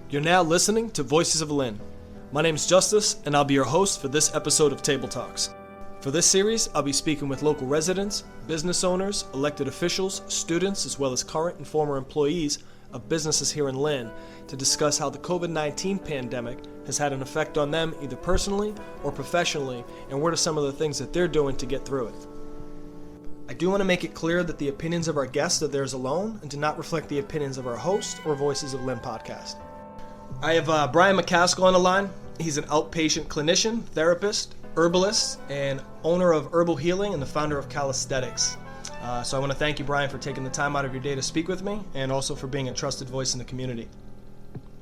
You're now listening to Voices of Lynn. My name is Justice, and I'll be your host for this episode of Table Talks. For this series, I'll be speaking with local residents, business owners, elected officials, students, as well as current and former employees of businesses here in Lynn to discuss how the COVID-19 pandemic has had an effect on them either personally or professionally, and what are some of the things that they're doing to get through it. I do want to make it clear that the opinions of our guests are theirs alone and do not reflect the opinions of our host or Voices of Lynn podcast. I have Brian McAskill on the line. He's an outpatient clinician, therapist, herbalist, and owner of Herbal Healing and the founder of Calisthenics. So I want to thank you, Brian, for taking the time out of your day to speak with me and also for being a trusted voice in the community.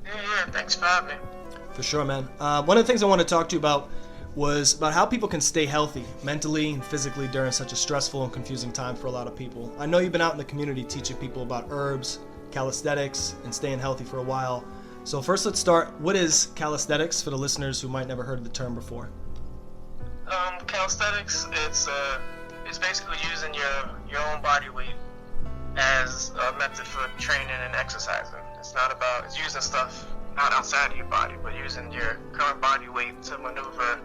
Yeah, thanks for having me. For sure, man. One of the things I want to talk to you about was about how people can stay healthy mentally and physically during such a stressful and confusing time for a lot of people. I know you've been out in the community teaching people about herbs, calisthenics, and staying healthy for a while. So first, let's start. What is calisthenics for the listeners who might never heard of the term before? Calisthenics, it's basically using your own body weight as a method for training and exercising. It's using stuff not outside of your body, but using your current body weight to maneuver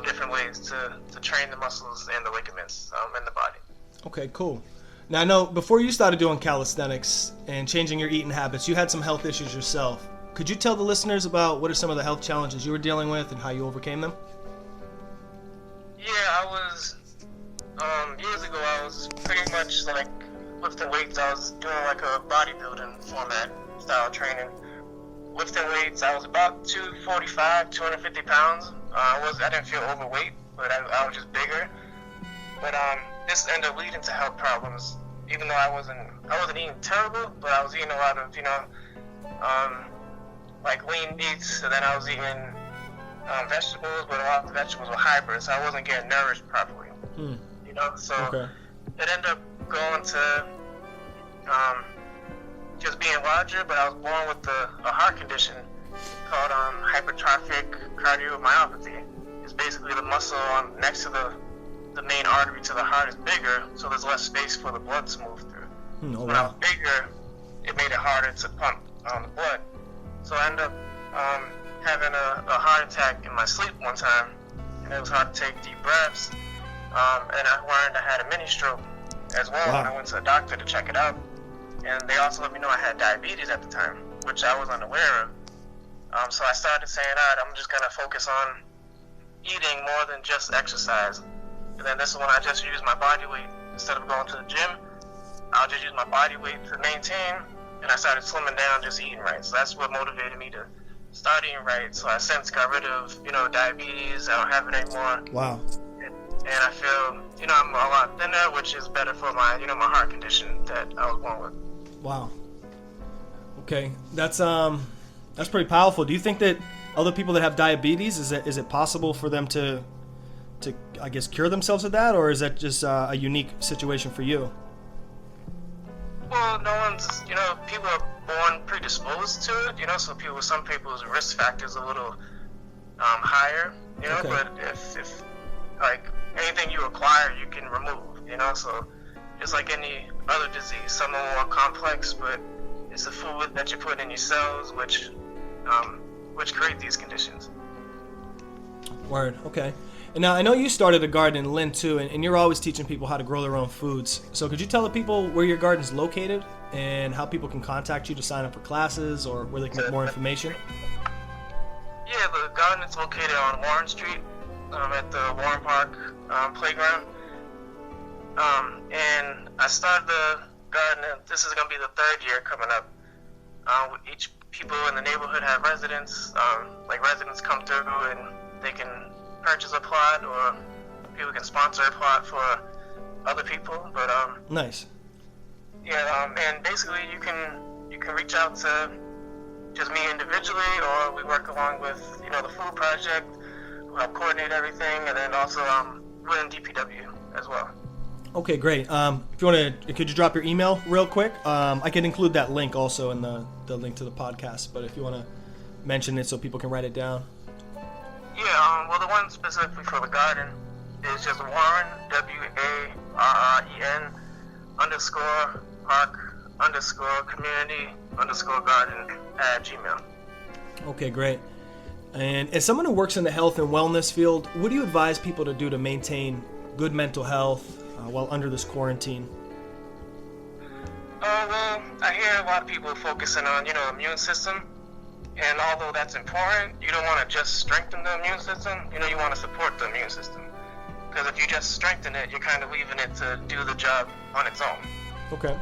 different ways to train the muscles and the ligaments in the body. Okay, cool. Now, I know before you started doing calisthenics and changing your eating habits, you had some health issues yourself. Could you tell the listeners about what are some of the health challenges you were dealing with and how you overcame them? Yeah, I was, years ago, I was pretty much like lifting weights. I was doing like a bodybuilding format style training. Lifting weights, I was about 245, 250 pounds. I didn't feel overweight, but I was just bigger. But this ended up leading to health problems. Even though I wasn't eating terrible, but I was eating a lot of, like lean meats, and then I was eating vegetables, but a lot of the vegetables were hybrids, so I wasn't getting nourished properly. So okay. It ended up going to just being larger, but I was born with a heart condition called hypertrophic cardiomyopathy. It's basically the muscle next to the main artery to the heart is bigger, so there's less space for the blood to move through. Oh, when I was bigger, it made it harder to pump the blood. So I ended up having a heart attack in my sleep one time, and it was hard to take deep breaths. And I learned I had a mini stroke as well. Wow. And I went to a doctor to check it out, and they also let me know I had diabetes at the time, which I was unaware of. So I started saying, all right, I'm just gonna focus on eating more than just exercise. And then this is when I just use my body weight. Instead of going to the gym, I'll just use my body weight to maintain, and I started slimming down, just eating right. So that's what motivated me to start eating right. So I since got rid of, diabetes. I don't have it anymore. Wow. And I feel, I'm a lot thinner, which is better for my, my heart condition that I was born with. Wow. Okay, that's pretty powerful. Do you think that other people that have diabetes, is it possible for them to I guess cure themselves of that, or is that just a unique situation for you? Well, people are born predisposed to it, so some people's risk factor is a little higher, Okay. But if like anything you acquire, you can remove, so it's like any other disease. Some are more complex, but it's the food that you put in your cells which create these conditions. Word. Okay. And now I know you started a garden in Lynn too, and you're always teaching people how to grow their own foods. So could you tell the people where your garden's located and how people can contact you to sign up for classes or where they can get more information? Yeah, the garden is located on Warren Street at the Warren Park playground. And I started the garden, this is going to be the third year coming up. Each people in the neighborhood have residents. Residents come through and they can purchase a plot, or people can sponsor a plot for other people. But Nice. Yeah, and basically you can reach out to just me individually, or we work along with the food project, who help coordinate everything, and then also we're in DPW as well. Okay, great. If you want to, could you drop your email real quick? I can include that link also in the link to the podcast, but if you want to mention it so people can write it down. Yeah, well, the one specifically for the garden is just Warren, WARREN _park _community _garden @gmail. Okay, great. And as someone who works in the health and wellness field, what do you advise people to do to maintain good mental health while under this quarantine? Well, I hear a lot of people focusing on, immune system. And although that's important, you don't want to just strengthen the immune system. You want to support the immune system. Because if you just strengthen it, you're kind of leaving it to do the job on its own. Okay.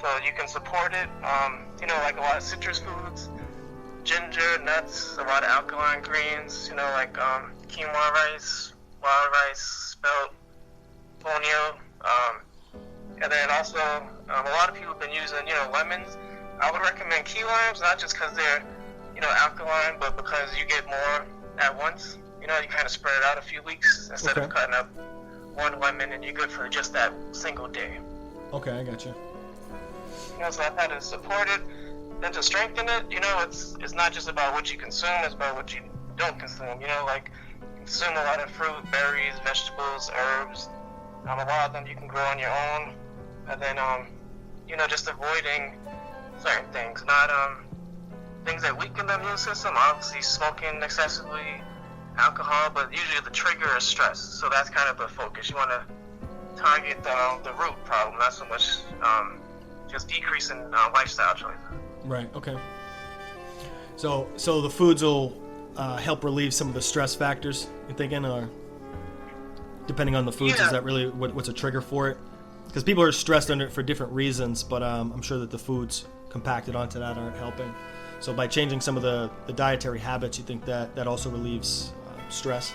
So you can support it. Like a lot of citrus foods, ginger, nuts, a lot of alkaline greens. Like quinoa rice, wild rice, spelt, fonio. And then also, a lot of people have been using, lemons. I would recommend key limes, not just because they're alkaline, but because you get more at once. You kind of spread it out a few weeks instead of cutting up one lemon and you're good for just that single day. Okay, I got you. So I've had to support it. Then to strengthen it, it's not just about what you consume, it's about what you don't consume. Like consume a lot of fruit, berries, vegetables, herbs. A lot of them you can grow on your own. And then, just avoiding certain things, not things that weaken the immune system, obviously smoking excessively, alcohol, but usually the trigger is stress. So that's kind of the focus. You want to target the root problem, not so much just decreasing lifestyle choices. Right, okay. So the foods will help relieve some of the stress factors, you're thinking, or depending on the foods, is that really what's a trigger for it? Because people are stressed under it for different reasons, but I'm sure that the foods compacted onto that aren't helping. So by changing some of the dietary habits, you think that also relieves stress?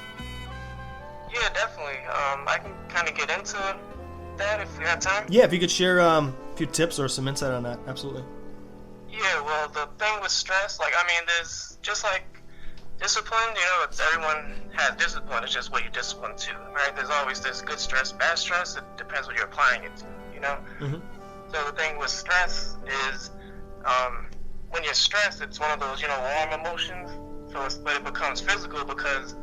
Yeah, definitely. I can kind of get into that if we have time. Yeah, if you could share a few tips or some insight on that, absolutely. Yeah, well, the thing with stress, there's just like discipline, everyone has discipline, it's just what you discipline to, right? There's always this good stress, bad stress, it depends what you're applying it to, Mm-hmm. So the thing with stress is, when you're stressed, it's one of those, warm emotions, but it becomes physical because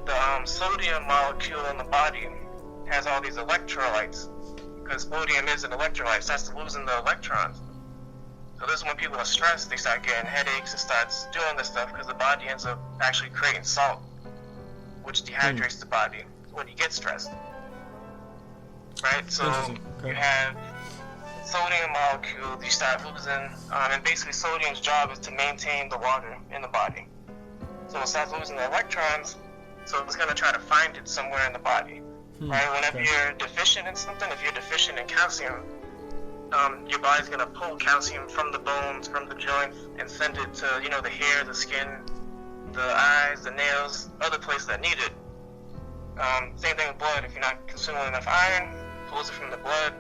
the sodium molecule in the body has all these electrolytes, because sodium is an electrolyte, it starts losing the electrons. So this is when people are stressed, they start getting headaches, it starts doing this stuff because the body ends up actually creating salt, which dehydrates the body when you get stressed. Right? So you have sodium molecules, you start losing, and basically sodium's job is to maintain the water in the body. So it starts losing the electrons, so it's going to try to find it somewhere in the body. Right? Whenever you're deficient in something, if you're deficient in calcium, your body's going to pull calcium from the bones, from the joints, and send it to, the hair, the skin, the eyes, the nails, other places that need it. Same thing with blood. If you're not consuming enough iron, it pulls it from the blood,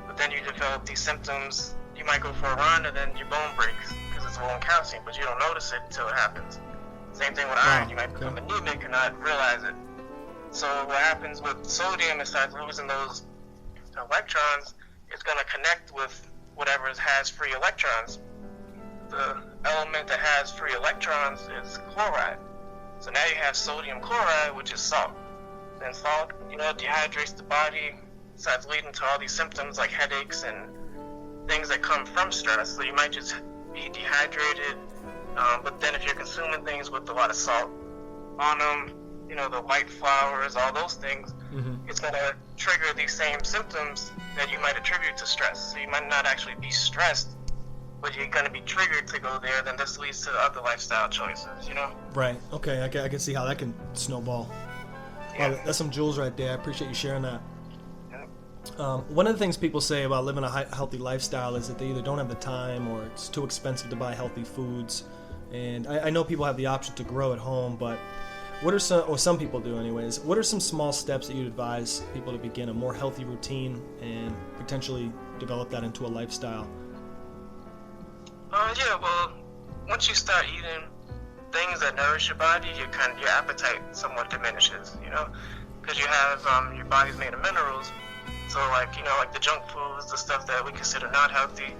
but then you develop these symptoms. You might go for a run, and then your bone breaks because it's low in calcium, but you don't notice it until it happens. Same thing with iron. You might become anemic and not realize it. So what happens with sodium, it starts losing those electrons. It's going to connect with whatever has free electrons. The element that has free electrons is chloride. So now you have sodium chloride, which is salt. Then salt, dehydrates the body, starts leading to all these symptoms like headaches and things that come from stress. So you might just be dehydrated, but then if you're consuming things with a lot of salt on them, the white flours, all those things, it's going to trigger these same symptoms that you might attribute to stress. So you might not actually be stressed, but you're going to be triggered to go there, then this leads to other lifestyle choices, Right. Okay, I can see how that can snowball. Yeah. Wow, that's some jewels right there. I appreciate you sharing that. Yeah. One of the things people say about living a healthy lifestyle is that they either don't have the time or it's too expensive to buy healthy foods. And I know people have the option to grow at home, but what are some people do anyways, what are some small steps that you'd advise people to begin a more healthy routine and potentially develop that into a lifestyle? Well, once you start eating things that nourish your body, your appetite somewhat diminishes, because you have, your body's made of minerals. So like the junk foods, the stuff that we consider not healthy,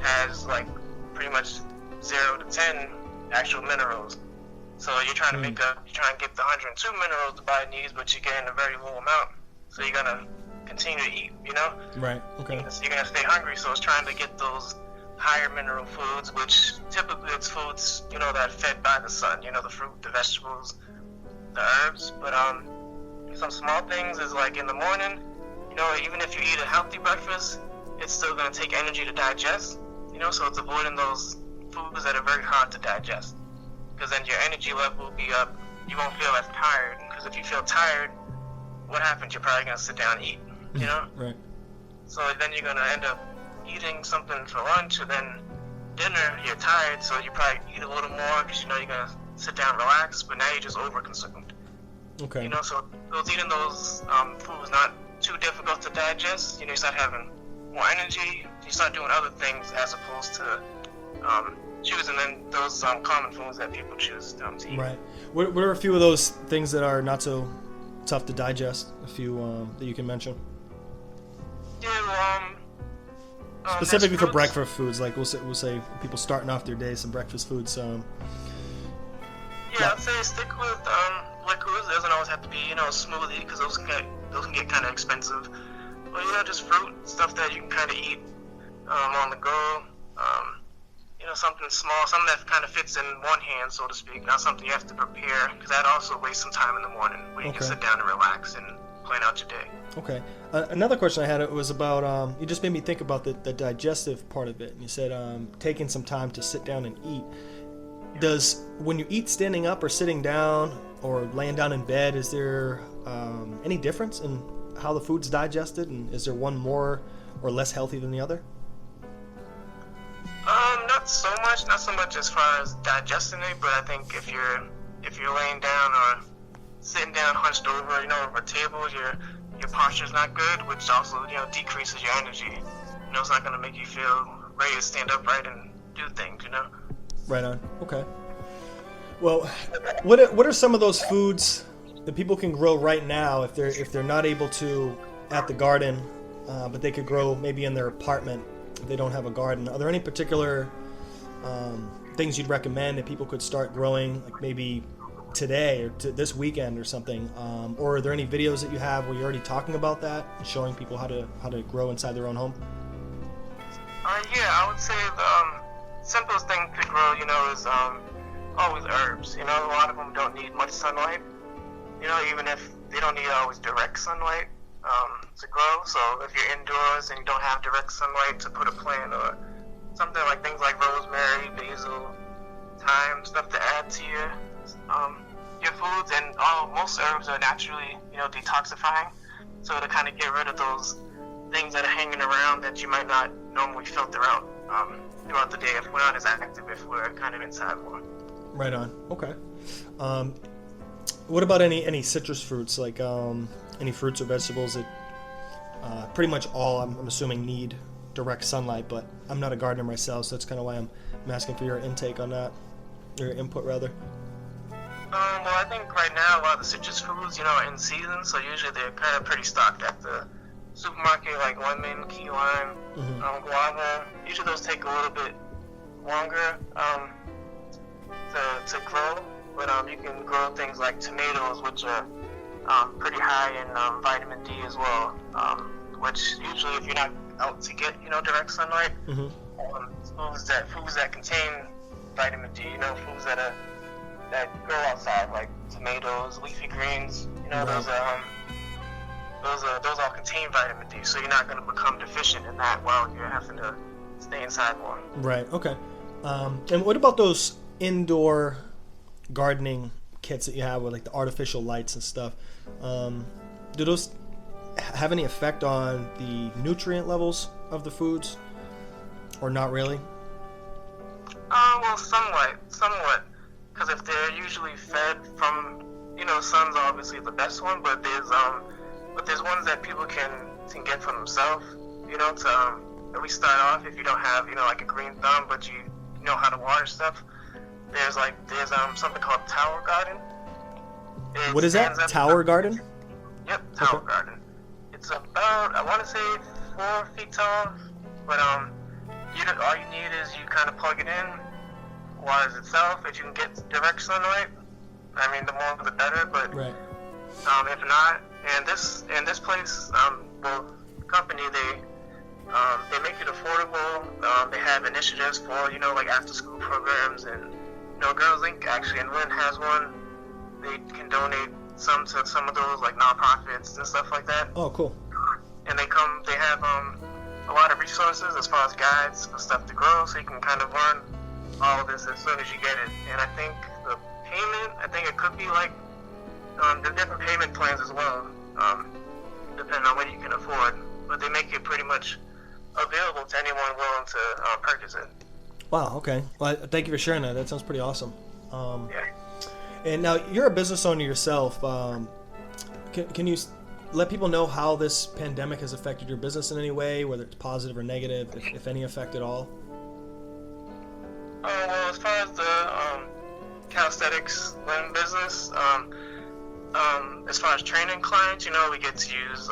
has like pretty much 0 to 10 actual minerals. So you're trying to get the 102 minerals the body needs, but you're getting a very low amount. So you're gonna continue to eat, Right. Okay. So you're gonna stay hungry. So it's trying to get those higher mineral foods, which typically it's foods, that are fed by the sun, the fruit, the vegetables, the herbs. But some small things is like in the morning, even if you eat a healthy breakfast, it's still going to take energy to digest, so it's avoiding those foods that are very hard to digest, because then your energy level will be up. You won't feel as tired, because if you feel tired, what happens? You're probably going to sit down and eat, Right. So then you're going to end up eating something for lunch, and then dinner, you're tired, so you probably eat a little more because you're going to sit down and relax, but now you're just overconsumed. Okay. So eating those foods not too difficult to digest, you start having more energy, you start doing other things as opposed to choosing then those common foods that people choose to eat. Right. What are a few of those things that are not so tough to digest? A few that you can mention? Yeah, specifically for breakfast foods, like we'll say people starting off their day, some breakfast foods. I'd say stick with liquids. It doesn't always have to be smoothie, because those can get kind of expensive. But just fruit stuff that you can kind of eat on the go. Something small, something that kind of fits in one hand, so to speak. Not something you have to prepare, because that also wastes some time in the morning where you can sit down and relax and plan out your day. Okay. Another question I had was about, you just made me think about the digestive part of it. And you said taking some time to sit down and eat. Does, when you eat standing up or sitting down or laying down in bed, is there any difference in how the food's digested? And is there one more or less healthy than the other? Not so much as far as digesting it, but I think if you're laying down or sitting down hunched over, over a table, your posture's not good, which also, decreases your energy. It's not going to make you feel ready to stand upright and do things, Right on. Okay. Well, what are some of those foods that people can grow right now if they're not able to at the garden, but they could grow maybe in their apartment if they don't have a garden? Are there any particular things you'd recommend that people could start growing, like maybe today or this weekend or something? Or are there any videos that you have where you're already talking about that, showing people how to grow inside their own home? I would say the simplest thing to grow, is always herbs. A lot of them don't need much sunlight. Even if they don't need always direct sunlight to grow. So if you're indoors and you don't have direct sunlight to put a plant, or something like things like rosemary, basil, thyme, stuff to add to your foods. And most herbs are naturally, detoxifying. So to kind of get rid of those things that are hanging around that you might not normally filter out throughout the day if we're not as active, if we're kind of inside more. Right on. Okay. What about any citrus fruits, like any fruits or vegetables that pretty much all, I'm assuming, need direct sunlight, but I'm not a gardener myself, so that's kind of why I'm asking for your intake on that, or your input rather. Well, I think right now a lot of the citrus foods, are in season, so usually they're kind of pretty stocked at the supermarket, like lemon, key lime, guava. Usually those take a little bit longer to grow, but you can grow things like tomatoes, which are pretty high in vitamin D as well, which usually if you're not out to get direct sunlight, foods that contain vitamin D, foods that grow outside, like tomatoes, leafy greens, those all contain vitamin D, so you're not going to become deficient in that while you're having to stay inside more. Right. Okay. And what about those indoor gardening kits that you have with like the artificial lights and stuff? Do those have any effect on the nutrient levels of the foods, or not really? Well, somewhat, because if they're usually fed from, sun's obviously the best one, but there's ones that people can get for themselves, to at least start off. If you don't have, like a green thumb, but you know how to water stuff, there's something called Tower Garden. What is that? Tower Garden? Yep, Tower Garden. It's about, I want to say 4 feet tall, but all you need is you kind of plug it in, waters itself. If you can get direct sunlight, I mean, the more the better. But right. If not, and this place, company, they make it affordable They have initiatives for, like after-school programs, and, Girls Inc. actually, and Lynn has one. They can donate some to some of those, like, nonprofits and stuff like that. Oh, cool. And they have a lot of resources as far as guides for stuff to grow, so you can kind of learn all of this as soon as you get it. And I think the payment, it could be like the different payment plans as well, depending on what you can afford. But they make it pretty much available to anyone willing to purchase it. Wow, okay. Well, thank you for sharing that. That sounds pretty awesome. Yeah. And now, you're a business owner yourself. Can you let people know how this pandemic has affected your business in any way, whether it's positive or negative, if any effect at all? Well, as far as the Calisthenics Lynn business, as far as training clients, we get to use,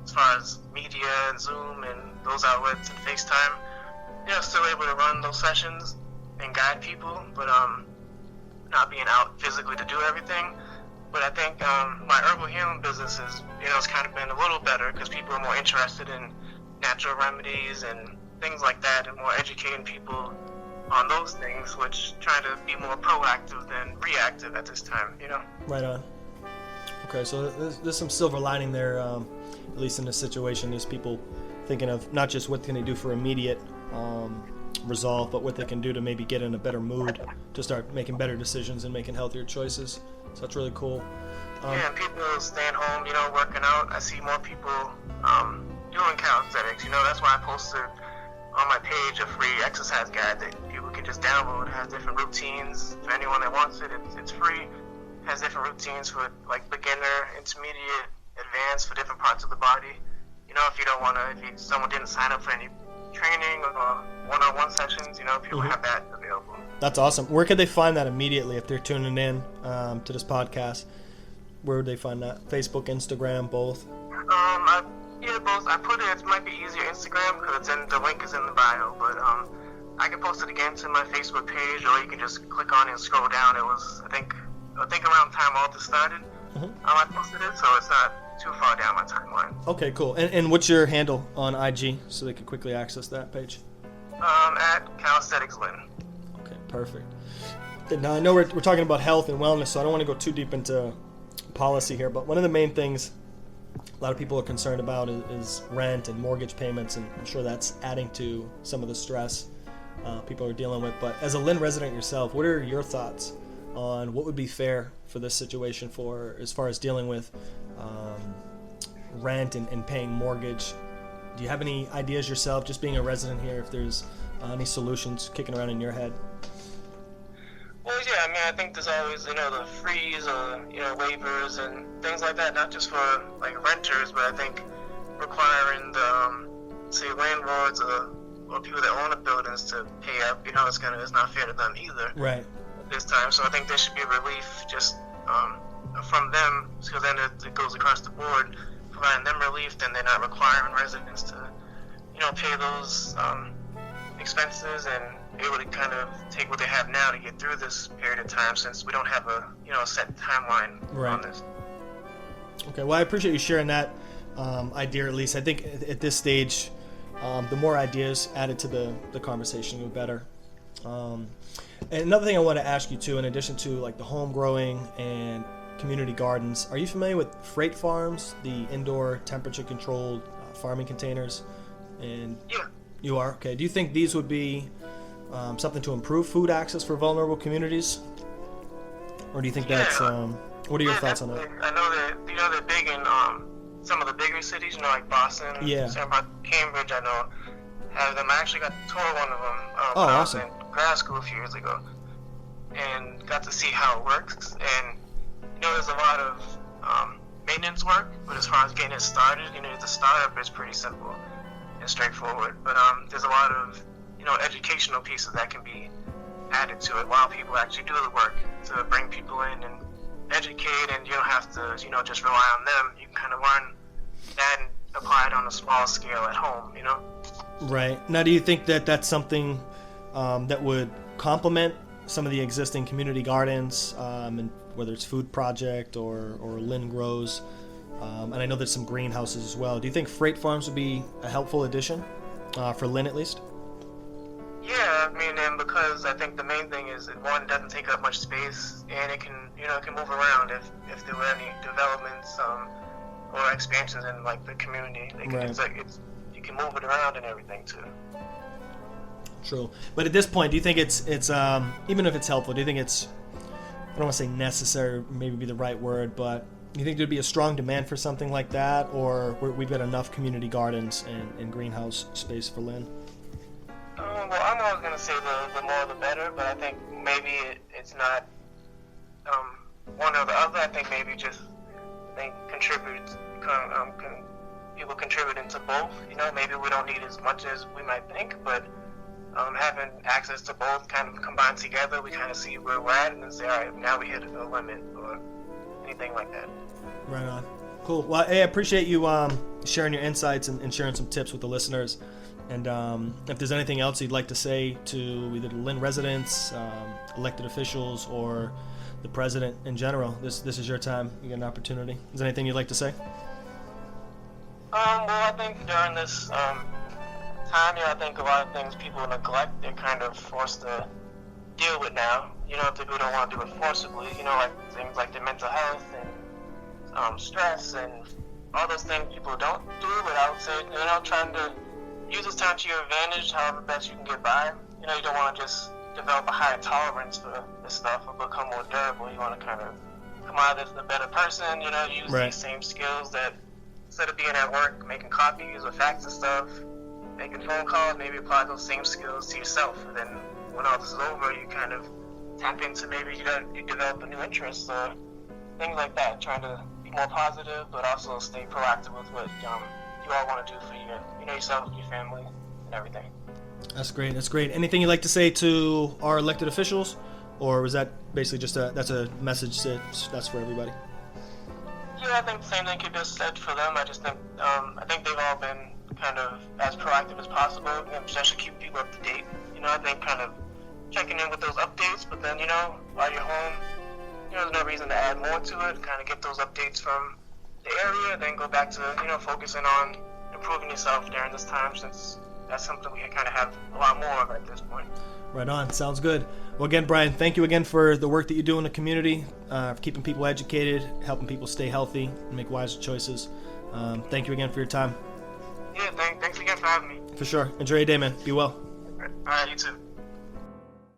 as far as media and Zoom and those outlets and FaceTime, still able to run those sessions and guide people, but not being out physically to do everything. But I think my herbal healing business is, it's kind of been a little better because people are more interested in natural remedies and things like that, and more educating people on those things, which trying to be more proactive than reactive at this time, Right on. Okay, so there's some silver lining there, at least in this situation, is people thinking of not just what can they do for immediate resolve, but what they can do to maybe get in a better mood to start making better decisions and making healthier choices. So that's really cool. And people staying home, working out. I see more people doing calisthenics. That's why I posted on my page a free exercise guide that people can just download. It has different routines. For anyone that wants it, it's free. It has different routines for like beginner, intermediate, advanced, for different parts of the body. If you don't want to, if someone didn't sign up for any training or one-on-one sessions, people have that available. That's awesome. Where could they find that immediately if they're tuning in to this podcast? Where would they find that? Facebook, Instagram, both? Both. I put it might be easier Instagram because the link is in the bio, but I can post it again to my Facebook page, or you can just click on it and scroll down. It was, I think around the time all this started, I posted it, so it's not too far down my timeline. Okay, cool. And what's your handle on IG so they can quickly access that page? At Calisthenics Lynn. Okay, perfect. Now, I know we're talking about health and wellness, so I don't want to go too deep into policy here, but one of the main things a lot of people are concerned about is rent and mortgage payments, and I'm sure that's adding to some of the stress people are dealing with. But as a Lynn resident yourself, what are your thoughts on what would be fair for this situation for as far as dealing with rent and paying mortgage? Do you have any ideas yourself, just being a resident here, if there's any solutions kicking around in your head? Well, yeah, I think there's always, the freeze or, waivers and things like that, not just for, like, renters, but I think requiring the, say, landlords or people that own the buildings to pay up, it's not fair to them either. Right. This time, so I think there should be a relief just from them, because then it goes across the board, providing them relief, then they're not requiring residents to, pay those expenses, and able to kind of take what they have now to get through this period of time, since we don't have a set timeline on this. Okay, well, I appreciate you sharing that idea, at least. I think at this stage, the more ideas added to the conversation, the better. And another thing I want to ask you too, in addition to like the home growing and community gardens, are you familiar with freight farms, the indoor temperature controlled farming containers? And yeah. You are? Okay. Do you think these would be something to improve food access for vulnerable communities? Or do you think that's, what are your thoughts on that? I know they're big in some of the bigger cities, like Boston, Cambridge, I know, have them. I actually got to tour one of them when I was in grad school a few years ago, and got to see how it works. And, there's a lot of maintenance work, but as far as getting it started, the startup is pretty simple and straightforward. But there's a lot of, educational pieces that can be added to it while people actually do the work to bring people in and educate, and you don't have to, just rely on them. You can kind of learn that and apply it on a small scale at home, Right. Now, do you think that that's something that would complement some of the existing community gardens, and whether it's Food Project or Lynn Grows, and I know there's some greenhouses as well. Do you think freight farms would be a helpful addition for Lynn, at least? Yeah, I mean, and because I think the main thing is that one, it doesn't take up much space, and it can, it can move around if there were any developments or expansions in like the community. You can move it around and everything too. True. But at this point, do you think it's even if it's helpful, do you think it's, I don't want to say necessary, maybe be the right word, but do you think there'd be a strong demand for something like that, or we've got enough community gardens and greenhouse space for Lynn? Well, I'm always going to say the more the better, but I think maybe it's not one or the other. I think maybe just people contributing to both. Maybe we don't need as much as we might think, but having access to both kind of combined together, we kind of see where we're at and then say, all right, now we hit a limit or anything like that. Right on. Cool. Well, hey, I appreciate you sharing your insights and sharing some tips with the listeners. And if there's anything else you'd like to say to either the Lynn residents, elected officials, or the president in general, this is your time. You get an opportunity. Is there anything you'd like to say? Well, I think during this time, I think a lot of things people neglect, they're kind of forced to deal with now. If people don't want to do it forcibly, like things like the mental health and stress and all those things people don't do. But I would say, trying to use this time to your advantage, however best you can get by. You don't want to just develop a higher tolerance for this stuff or become more durable. You want to kind of come out as a better person, use Right. these same skills that instead of being at work making copies or fax and stuff, making phone calls, maybe apply those same skills to yourself. And then when all this is over, you kind of tap into maybe you develop a new interest or things like that, trying to be more positive but also stay proactive with what you all want to do for yourself, your family, and everything. That's great. That's great. Anything you'd like to say to our elected officials, or was that basically just that's a message that's for everybody? Yeah, I think the same thing could be said for them. I just think I think they've all been kind of as proactive as possible, and especially keep people up to date. I think kind of checking in with those updates, but then while you're home, there's no reason to add more to it. Kind of get those updates from the area, then go back to focusing on improving yourself during this time, since that's something we kind of have a lot more of at this point. Right on. Sounds good. Well, again, Brian, thank you again for the work that you do in the community, for keeping people educated, helping people stay healthy and make wiser choices. Thank you again for your time. Yeah, thanks again for having me. For sure. Enjoy your day, man. Be well. All right, you too.